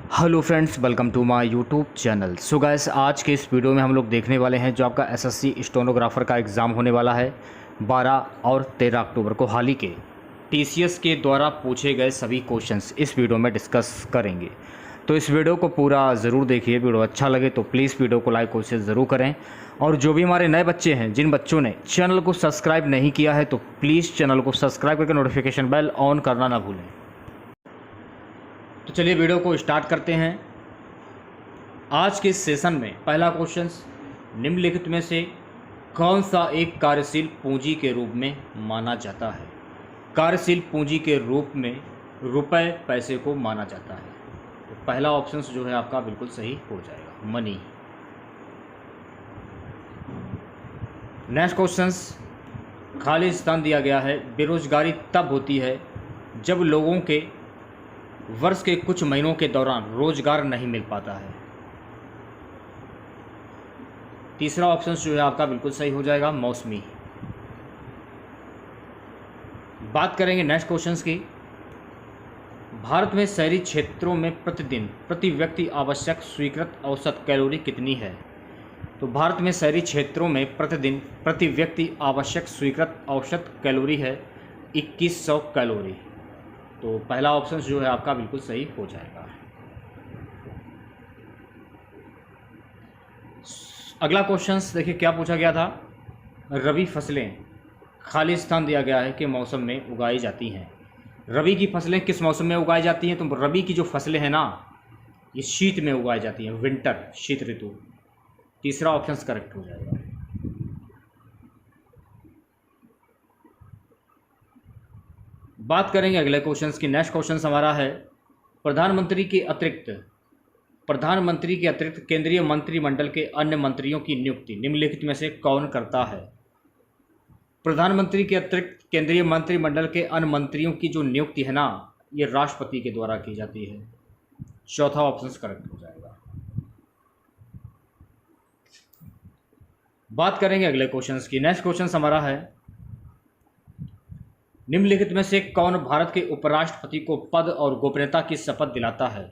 Hello friends, welcome to my YouTube channel. So guys, आज के इस वीडियो में हम लोग देखने वाले हैं जो आपका एसएससी स्टेनोग्राफर का एग्ज़ाम होने वाला है 12 और 13 अक्टूबर को। हाल ही के टीसीएस के द्वारा पूछे गए सभी क्वेश्चंस इस वीडियो में डिस्कस करेंगे। तो इस वीडियो को पूरा ज़रूर देखिए। वीडियो अच्छा लगे तो प्लीज़ वीडियो को लाइक और शेयर ज़रूर करें। और जो भी हमारे नए बच्चे हैं, जिन बच्चों ने चैनल को सब्सक्राइब नहीं किया है, तो प्लीज़ चैनल को सब्सक्राइब करके नोटिफिकेशन बेल ऑन करना ना भूलें। तो चलिए वीडियो को स्टार्ट करते हैं। आज के सेशन में पहला क्वेश्चन, निम्नलिखित में से कौन सा एक कार्यशील पूंजी के रूप में माना जाता है? कार्यशील पूंजी के रूप में रुपए पैसे को माना जाता है। तो पहला ऑप्शन जो है आपका बिल्कुल सही हो जाएगा, मनी। नेक्स्ट क्वेश्चन, खाली स्थान दिया गया है। बेरोजगारी तब होती है जब लोगों के वर्ष के कुछ महीनों के दौरान रोजगार नहीं मिल पाता है। तीसरा ऑप्शन जो है आपका बिल्कुल सही हो जाएगा, मौसमी। बात करेंगे नेक्स्ट क्वेश्चंस की। भारत में शहरी क्षेत्रों में प्रतिदिन प्रति व्यक्ति आवश्यक स्वीकृत औसत कैलोरी कितनी है? तो भारत में शहरी क्षेत्रों में प्रतिदिन प्रति व्यक्ति आवश्यक स्वीकृत औसत कैलोरी है 2100 कैलोरी। तो पहला ऑप्शन जो है आपका बिल्कुल सही हो जाएगा। अगला क्वेश्चन देखिए क्या पूछा गया था। रबी फसलें खाली स्थान दिया गया है कि मौसम में उगाई जाती हैं। रबी की फसलें किस मौसम में उगाई जाती हैं? तो रबी की जो फसलें हैं ना, ये शीत में उगाई जाती हैं, विंटर, शीत ऋतु। तीसरा ऑप्शन करेक्ट हो जाएगा। बात करेंगे अगले क्वेश्चन की। नेक्स्ट क्वेश्चन हमारा है, प्रधानमंत्री के अतिरिक्त केंद्रीय मंत्रिमंडल के अन्य मंत्रियों की नियुक्ति निम्नलिखित में से कौन करता है? प्रधानमंत्री के अतिरिक्त केंद्रीय मंत्रिमंडल के अन्य मंत्रियों की जो नियुक्ति है ना, ये राष्ट्रपति के द्वारा की जाती है। चौथा ऑप्शन करेक्ट हो जाएगा। बात करेंगे अगले क्वेश्चन की। नेक्स्ट क्वेश्चन हमारा है, निम्नलिखित में से कौन भारत के उपराष्ट्रपति को पद और गोपनीयता की शपथ दिलाता है?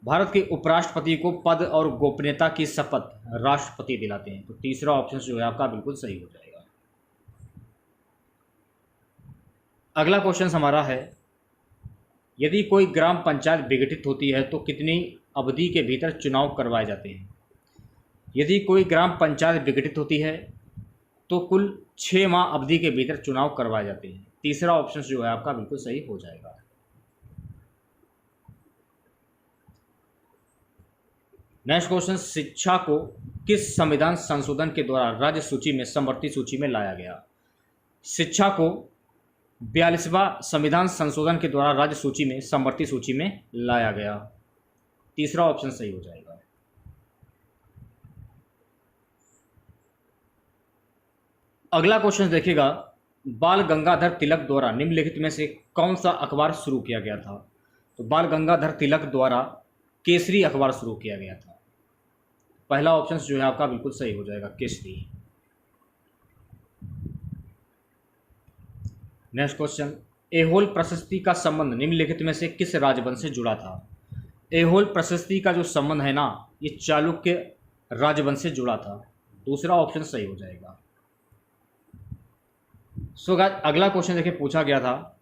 भारत के उपराष्ट्रपति को पद और गोपनीयता की शपथ राष्ट्रपति दिलाते हैं। तो तीसरा ऑप्शन जो है आपका बिल्कुल सही हो जाएगा। अगला क्वेश्चन हमारा है, यदि कोई ग्राम पंचायत विघटित होती है तो कितनी अवधि के भीतर चुनाव करवाए जाते हैं? यदि कोई ग्राम पंचायत विघटित होती है तो कुल 6 माह अवधि के भीतर चुनाव करवाए जाते हैं। तीसरा ऑप्शन जो है आपका बिल्कुल सही हो जाएगा। नेक्स्ट क्वेश्चन, शिक्षा को किस संविधान संशोधन के द्वारा राज्य सूची में समवर्ती सूची में लाया गया? शिक्षा को 42वां संविधान संशोधन के द्वारा राज्य सूची में समवर्ती सूची में लाया गया। तीसरा ऑप्शन सही हो जाएगा। अगला क्वेश्चन देखिएगा, बाल गंगाधर तिलक द्वारा निम्नलिखित में से कौन सा अखबार शुरू किया गया था? तो बाल गंगाधर तिलक द्वारा केसरी अखबार शुरू किया गया था। पहला ऑप्शन जो है आपका बिल्कुल सही हो जाएगा, केसरी। नेक्स्ट क्वेश्चन, ऐहोल प्रशस्ति का संबंध निम्नलिखित में से किस राजवंश से जुड़ा था? ऐहोल प्रशस्ति का जो संबंध है ना, ये चालुक्य राजवंश से जुड़ा था। दूसरा ऑप्शन सही हो जाएगा। सो गाइस, अगला क्वेश्चन देखिए पूछा गया था,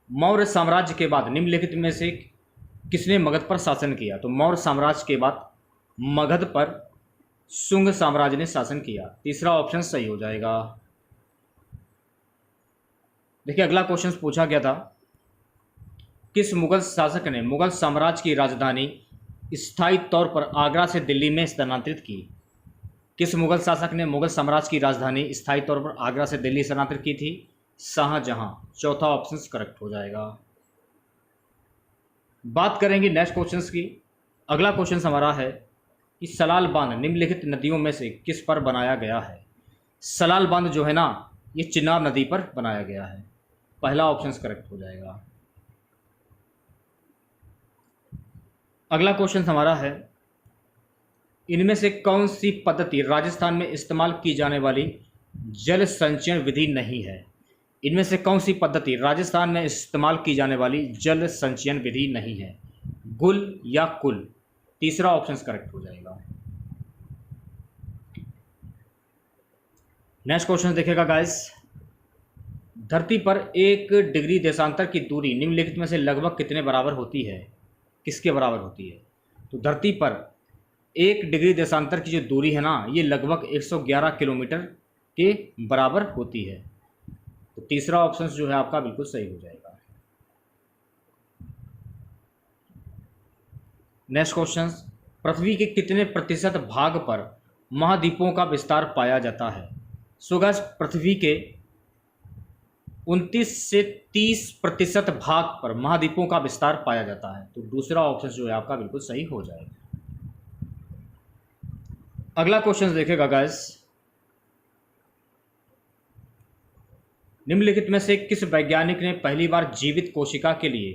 मौर्य साम्राज्य के बाद निम्नलिखित में से किसने मगध पर शासन किया? तो मौर्य साम्राज्य के बाद मगध पर शुंग साम्राज्य ने शासन किया। तीसरा ऑप्शन सही हो जाएगा। देखिए अगला क्वेश्चन पूछा गया था, किस मुगल शासक ने मुगल साम्राज्य की राजधानी स्थायी तौर पर आगरा से दिल्ली में स्थानांतरित की? किस मुगल शासक ने मुगल साम्राज्य की राजधानी स्थायी तौर पर आगरा से दिल्ली स्थानांतरित की थी? शाहजहां। चौथा ऑप्शन करेक्ट हो जाएगा। बात करेंगे नेक्स्ट क्वेश्चन की। अगला क्वेश्चन हमारा है कि सलाल बांध निम्नलिखित नदियों में से किस पर बनाया गया है? सलाल बांध जो है ना, ये चिनाब नदी पर बनाया गया है। पहला ऑप्शन करेक्ट हो जाएगा। अगला क्वेश्चन हमारा है, इनमें से कौन सी पद्धति राजस्थान में इस्तेमाल की जाने वाली जल संचयन विधि नहीं है? इनमें से कौन सी पद्धति राजस्थान में इस्तेमाल की जाने वाली जल संचयन विधि नहीं है? गुल या कुल? तीसरा ऑप्शन करेक्ट हो जाएगा। नेक्स्ट क्वेश्चन देखिएगा गाइस, धरती पर 1 डिग्री देशांतर की दूरी निम्नलिखित में से लगभग कितने बराबर होती है? किसके बराबर होती है? तो धरती पर 1 डिग्री देशांतर की जो दूरी है ना, ये लगभग 111 किलोमीटर के बराबर होती है। तो तीसरा ऑप्शन जो है आपका बिल्कुल सही हो जाएगा। नेक्स्ट क्वेश्चन, पृथ्वी के कितने प्रतिशत भाग पर महाद्वीपों का विस्तार पाया जाता है? सो गाइस, पृथ्वी के 29 से 30% भाग पर महाद्वीपों का विस्तार पाया जाता है। तो दूसरा ऑप्शन जो है आपका बिल्कुल सही हो जाएगा। अगला क्वेश्चन देखेगा गाइस, निम्नलिखित में से किस वैज्ञानिक ने पहली बार जीवित कोशिका के लिए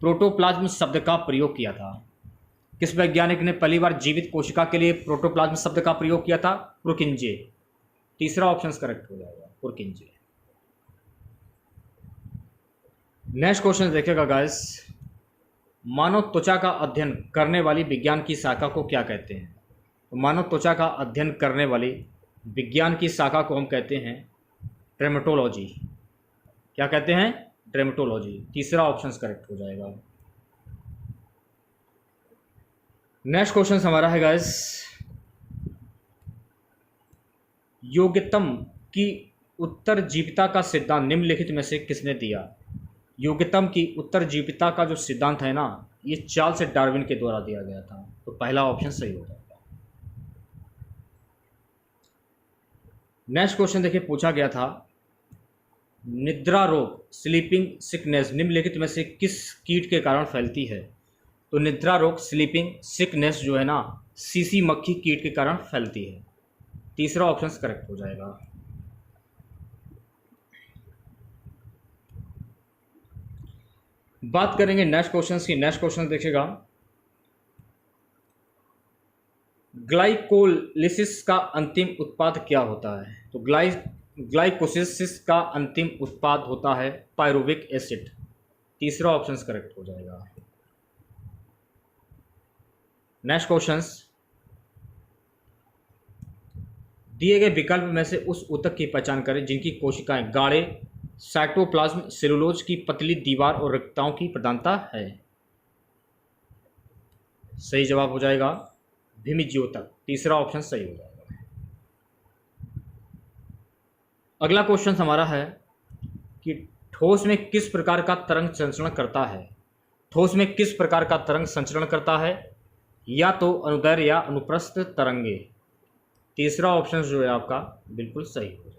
प्रोटोप्लाज्म शब्द का प्रयोग किया था? किस वैज्ञानिक ने पहली बार जीवित कोशिका के लिए प्रोटोप्लाज्म शब्द का प्रयोग किया था? पुरकिंजे। तीसरा ऑप्शन करेक्ट हो जाएगा, पुरकिंजे। नेक्स्ट क्वेश्चन देखिएगा गाइस, मानव त्वचा का अध्ययन करने वाली विज्ञान की शाखा को क्या कहते हैं? तो मानव त्वचा का अध्ययन करने वाली विज्ञान की शाखा को हम कहते हैं ट्रेमेटोलॉजी। क्या कहते हैं? ट्रेमेटोलॉजी। तीसरा ऑप्शन करेक्ट हो जाएगा। नेक्स्ट क्वेश्चन हमारा है गाइस, योग्यतम की उत्तरजीविता का सिद्धांत निम्नलिखित में से किसने दिया? योग्यतम की उत्तरजीविता का जो सिद्धांत है ना, ये चार्ल्स डार्विन के द्वारा दिया गया था। तो पहला ऑप्शन सही हो जाएगा। नेक्स्ट क्वेश्चन देखिए, पूछा गया था, निद्रा रोग स्लीपिंग सिकनेस निम्नलिखित में से किस कीट के कारण फैलती है? तो निद्रा रोग स्लीपिंग सिकनेस जो है ना, सीसी मक्खी कीट के कारण फैलती है। तीसरा ऑप्शन करेक्ट हो जाएगा। बात करेंगे नेक्स्ट क्वेश्चन की। नेक्स्ट क्वेश्चन देखिएगा, ग्लाइकोलिसिस का अंतिम उत्पाद क्या होता है? तो ग्लाइकोलिसिस का अंतिम उत्पाद होता है पायरुविक एसिड। तीसरा ऑप्शन करेक्ट हो जाएगा। नेक्स्ट क्वेश्चन, दिए गए विकल्प में से उस ऊतक की पहचान करें जिनकी कोशिकाएं गाढ़े साइटोप्लाज्म सेलुलोज की पतली दीवार और रिक्ताओं की प्रधानता है। सही जवाब हो जाएगा भीमिज्योतक। तीसरा ऑप्शन सही हो जाएगा। अगला क्वेश्चन हमारा है कि ठोस में किस प्रकार का तरंग संचरण करता है? ठोस में किस प्रकार का तरंग संचरण करता है? या तो अनुदैर्घ्य या अनुप्रस्थ तरंगे। तीसरा ऑप्शन जो है आपका बिल्कुल सही हो जाएगा।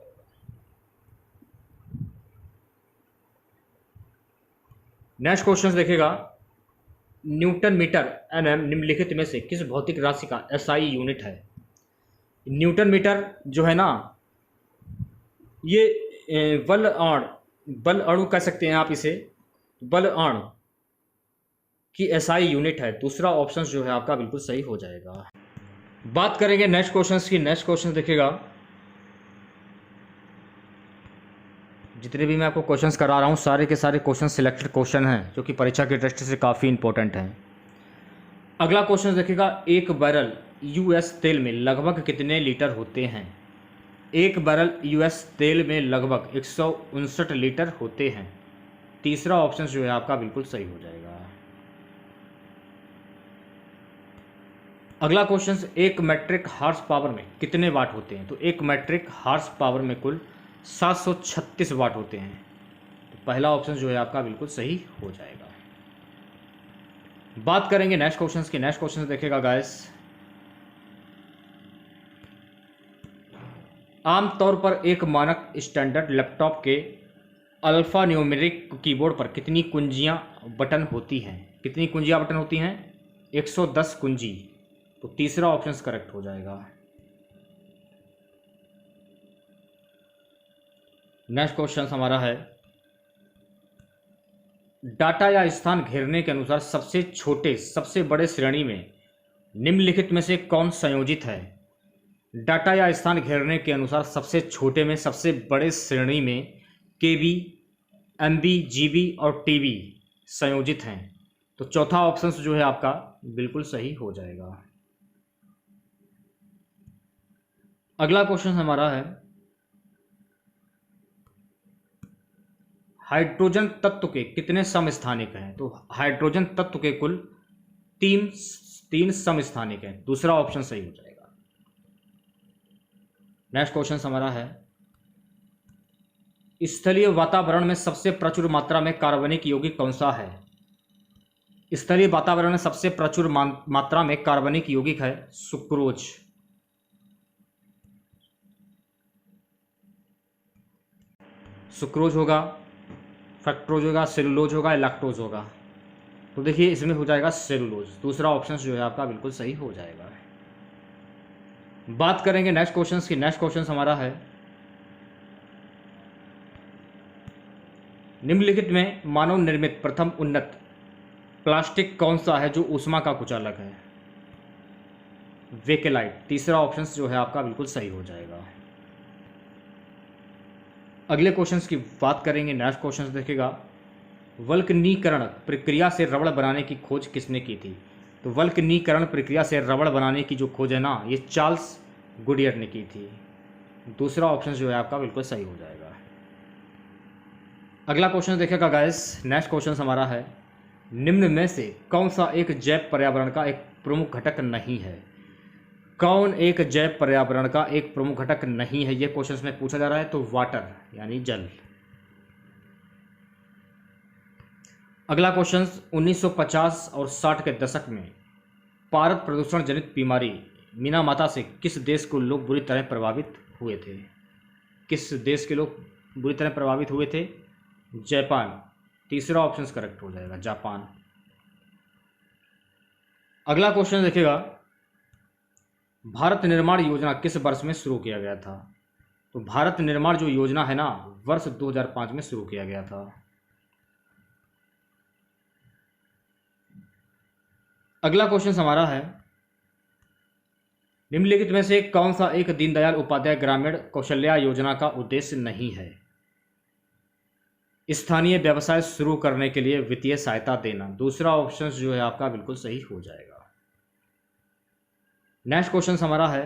नेक्स्ट क्वेश्चन देखिएगा, न्यूटन मीटर एनएम निम्नलिखित में से किस भौतिक राशि का एसआई यूनिट है? न्यूटन मीटर जो है ना, ये बल अणु कह सकते हैं आप इसे, बल अणु की एसआई यूनिट है। दूसरा ऑप्शन जो है आपका बिल्कुल सही हो जाएगा। बात करेंगे नेक्स्ट क्वेश्चन की। नेक्स्ट क्वेश्चन देखिएगा, जितने भी मैं आपको क्वेश्चंस करा रहा हूँ सारे के सारे क्वेश्चन सिलेक्टेड क्वेश्चन हैं जो कि परीक्षा की दृष्टि से काफ़ी इंपॉर्टेंट हैं। अगला क्वेश्चन देखिएगा, एक बैरल यूएस तेल में लगभग कितने लीटर होते हैं? एक बैरल यूएस तेल में लगभग 159 लीटर होते हैं। तीसरा ऑप्शन जो है आपका बिल्कुल सही हो जाएगा। अगला क्वेश्चन, एक मैट्रिक हार्स पावर में कितने वाट होते हैं? तो एक मैट्रिक हार्स पावर में कुल 736 वाट होते हैं। तो पहला ऑप्शन जो है आपका बिल्कुल सही हो जाएगा। बात करेंगे नेक्स्ट क्वेश्चन की। नेक्स्ट क्वेश्चन देखिएगा गाइस, आमतौर पर एक मानक स्टैंडर्ड लैपटॉप के अल्फा न्यूमेरिक कीबोर्ड पर कितनी कुंजियां बटन होती हैं? कितनी कुंजियां बटन होती हैं? 110 कुंजी। तो तीसरा ऑप्शन करेक्ट हो जाएगा। नेक्स्ट क्वेश्चन हमारा है, डाटा या स्थान घेरने के अनुसार सबसे छोटे सबसे बड़े श्रेणी में निम्नलिखित में से कौन संयोजित है? डाटा या स्थान घेरने के अनुसार सबसे छोटे में सबसे बड़े श्रेणी में केबी, एमबी, जीबी और टीबी संयोजित हैं। तो चौथा ऑप्शन जो है आपका बिल्कुल सही हो जाएगा। अगला क्वेश्चन हमारा है, हाइड्रोजन तत्व के कितने समस्थानिक हैं? तो हाइड्रोजन तत्व के कुल तीन समस्थानिक हैं। दूसरा ऑप्शन सही हो जाएगा। नेक्स्ट क्वेश्चन हमारा है, स्थलीय वातावरण में सबसे प्रचुर मात्रा में कार्बनिक यौगिक कौन सा है? स्थलीय वातावरण में सबसे प्रचुर मात्रा में कार्बनिक यौगिक है सुक्रोज। सुक्रोज होगा, फ्रक्टोज होगा, सेलुलोज होगा, लैक्टोज होगा। तो देखिए इसमें हो जाएगा सेलुलोज। दूसरा ऑप्शन जो है आपका बिल्कुल सही हो जाएगा। बात करेंगे नेक्स्ट क्वेश्चन की। नेक्स्ट क्वेश्चन हमारा है, निम्नलिखित में मानव निर्मित प्रथम उन्नत प्लास्टिक कौन सा है जो ऊष्मा का कुचालक है? वेकेलाइट। तीसरा ऑप्शन जो है आपका बिल्कुल सही हो जाएगा। अगले क्वेश्चंस की बात करेंगे। नेक्स्ट क्वेश्चन देखिएगा, वल्कनीकरण प्रक्रिया से रबड़ बनाने की खोज किसने की थी? तो वल्कनीकरण प्रक्रिया से रबड़ बनाने की जो खोज है ना, ये चार्ल्स गुडियर ने की थी। दूसरा ऑप्शन जो है आपका बिल्कुल सही हो जाएगा। अगला क्वेश्चन देखिएगा गाइस। नेक्स्ट क्वेश्चन हमारा है, निम्न में से कौन सा एक जैव पर्यावरण का एक प्रमुख घटक नहीं है? कौन एक जैव पर्यावरण का एक प्रमुख घटक नहीं है, यह क्वेश्चन में पूछा जा रहा है। तो वाटर यानी जल। अगला क्वेश्चन, 1950 और 60 के दशक में पारद प्रदूषण जनित बीमारी मीनामाता से किस देश को लोग बुरी तरह प्रभावित हुए थे? किस देश के लोग बुरी तरह प्रभावित हुए थे? जापान। तीसरा ऑप्शन करेक्ट हो जाएगा, जापान। अगला क्वेश्चन देखिएगा, भारत निर्माण योजना किस वर्ष में शुरू किया गया था? तो भारत निर्माण जो योजना है ना, वर्ष 2005 में शुरू किया गया था। अगला क्वेश्चन हमारा है, निम्नलिखित में से कौन सा एक दीनदयाल उपाध्याय ग्रामीण कौशल्या योजना का उद्देश्य नहीं है? स्थानीय व्यवसाय शुरू करने के लिए वित्तीय सहायता देना। दूसरा ऑप्शन जो है आपका बिल्कुल सही हो जाएगा। नेक्स्ट क्वेश्चन हमारा है,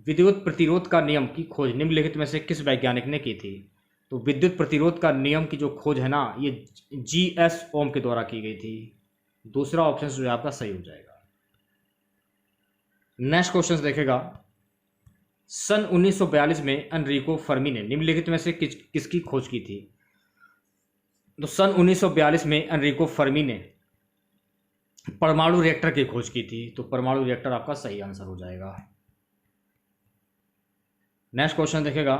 विद्युत प्रतिरोध का नियम की खोज निम्नलिखित में से किस वैज्ञानिक ने की थी? तो विद्युत प्रतिरोध का नियम की जो खोज है ना, ये GS ओम के द्वारा की गई थी। दूसरा ऑप्शन जो है आपका सही हो जाएगा। नेक्स्ट क्वेश्चन देखेगा, सन 1942 में एनरिको फर्मी ने निम्नलिखित में से किसकी खोज की थी? तो सन 1942 में एनरिको फर्मी ने परमाणु रिएक्टर की खोज की थी। तो परमाणु रिएक्टर आपका सही आंसर हो जाएगा। नेक्स्ट क्वेश्चन देखेगा,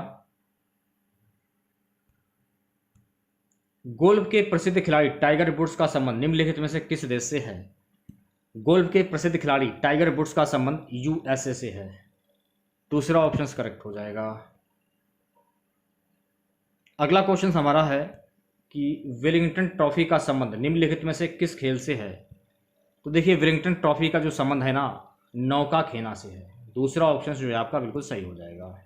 गोल्फ के प्रसिद्ध खिलाड़ी टाइगर वुड्स का संबंध निम्नलिखित में से किस देश से है? गोल्फ के प्रसिद्ध खिलाड़ी टाइगर वुड्स का संबंध USA से है। दूसरा ऑप्शन करेक्ट हो जाएगा। अगला क्वेश्चन हमारा है कि वेलिंगटन ट्रॉफी का संबंध निम्नलिखित में से किस खेल से है? तो देखिए वेलिंगटन ट्रॉफी का जो संबंध है ना, नौका खेना से है। दूसरा ऑप्शन जो है आपका बिल्कुल सही हो जाएगा।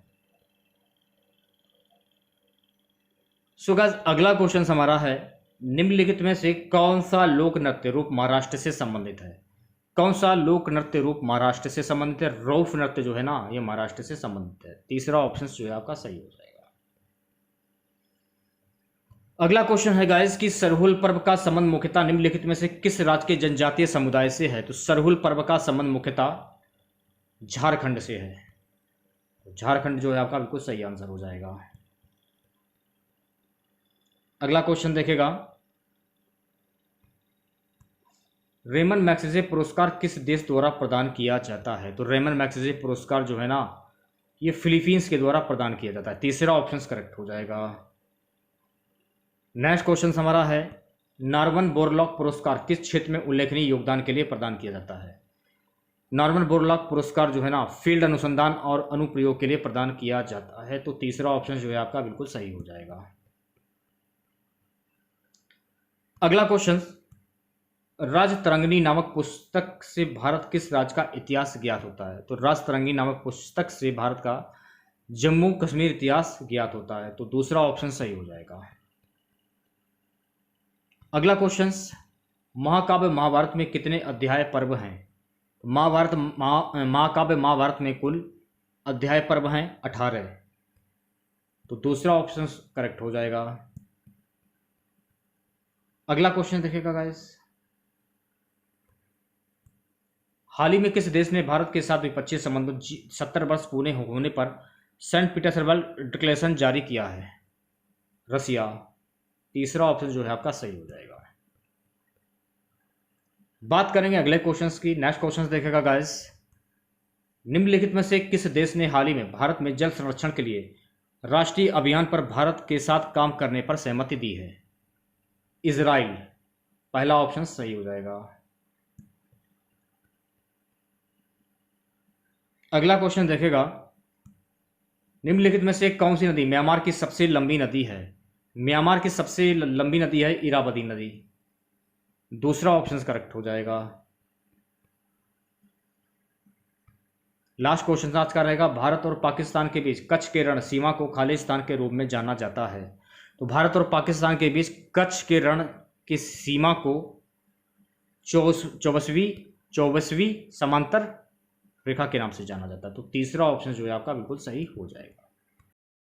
सो गाइस, अगला क्वेश्चन हमारा है, निम्नलिखित में से कौन सा लोक नृत्य रूप महाराष्ट्र से संबंधित है? कौन सा लोक नृत्य रूप महाराष्ट्र से संबंधित है? रौफ नृत्य जो है ना, ये महाराष्ट्र से संबंधित है। तीसरा ऑप्शन जो है आपका सही हो जाएगा। अगला क्वेश्चन है गाइस कि सरहुल पर्व का संबंध मुख्यतः निम्नलिखित में से किस राज्य के जनजातीय समुदाय से है? तो सरहुल पर्व का संबंध मुख्यतः झारखंड से है। झारखंड जो है आपका बिल्कुल सही आंसर हो जाएगा। अगला क्वेश्चन देखेगा, रेमन मैग्सेसे पुरस्कार किस देश द्वारा प्रदान किया जाता है? तो रेमन मैग्सेसे पुरस्कार जो है ना, ये फिलीपींस के द्वारा प्रदान किया जाता है। तीसरा ऑप्शन करेक्ट हो जाएगा। नेक्स्ट क्वेश्चन हमारा है, नॉर्मन बोरलॉग पुरस्कार किस क्षेत्र में उल्लेखनीय योगदान के लिए प्रदान किया जाता है? नॉर्मन बोरलॉग पुरस्कार जो है ना, फील्ड अनुसंधान और अनुप्रयोग के लिए प्रदान किया जाता है। तो तीसरा ऑप्शन जो है आपका बिल्कुल सही हो जाएगा। अगला क्वेश्चन, राजतरंगिणी नामक पुस्तक से भारत किस राज्य का इतिहास ज्ञात होता है? तो राजतरंगिणी नामक पुस्तक से भारत का जम्मू कश्मीर इतिहास ज्ञात होता है। तो दूसरा ऑप्शन सही हो जाएगा। अगला क्वेश्चन, महाकाव्य महाभारत में कितने अध्याय पर्व हैं? महाकाव्य महाभारत में कुल अध्याय पर्व हैं 18। तो दूसरा ऑप्शन करेक्ट हो जाएगा। अगला क्वेश्चन देखिएगा गाइस। हाल ही में किस देश ने भारत के साथ द्विपक्षीय संबंधों 70 वर्ष पूरे होने पर सेंट पीटर्सबर्ग डिक्लेरेशन जारी किया है? रसिया। तीसरा ऑप्शन जो है आपका सही हो जाएगा। बात करेंगे अगले क्वेश्चंस की। नेक्स्ट क्वेश्चंस देखेगा गाइस। निम्नलिखित में से किस देश ने हाल ही में भारत में जल संरक्षण के लिए राष्ट्रीय अभियान पर भारत के साथ काम करने पर सहमति दी है? इजराइल। पहला ऑप्शन सही हो जाएगा। अगला क्वेश्चन देखेगा। निम्नलिखित में से कौन सी नदी म्यांमार की सबसे लंबी नदी है? म्यांमार की सबसे लंबी नदी है इरावदी नदी। दूसरा ऑप्शन करेक्ट हो जाएगा। लास्ट क्वेश्चन आज का रहेगा। भारत और पाकिस्तान के बीच कच्छ के रण सीमा को खालिस्तान के रूप में जाना जाता है। तो भारत और पाकिस्तान के बीच कच्छ के रण की सीमा को 24वीं समांतर रेखा के नाम से जाना जाता है। तो तीसरा ऑप्शन जो है आपका बिल्कुल सही हो जाएगा।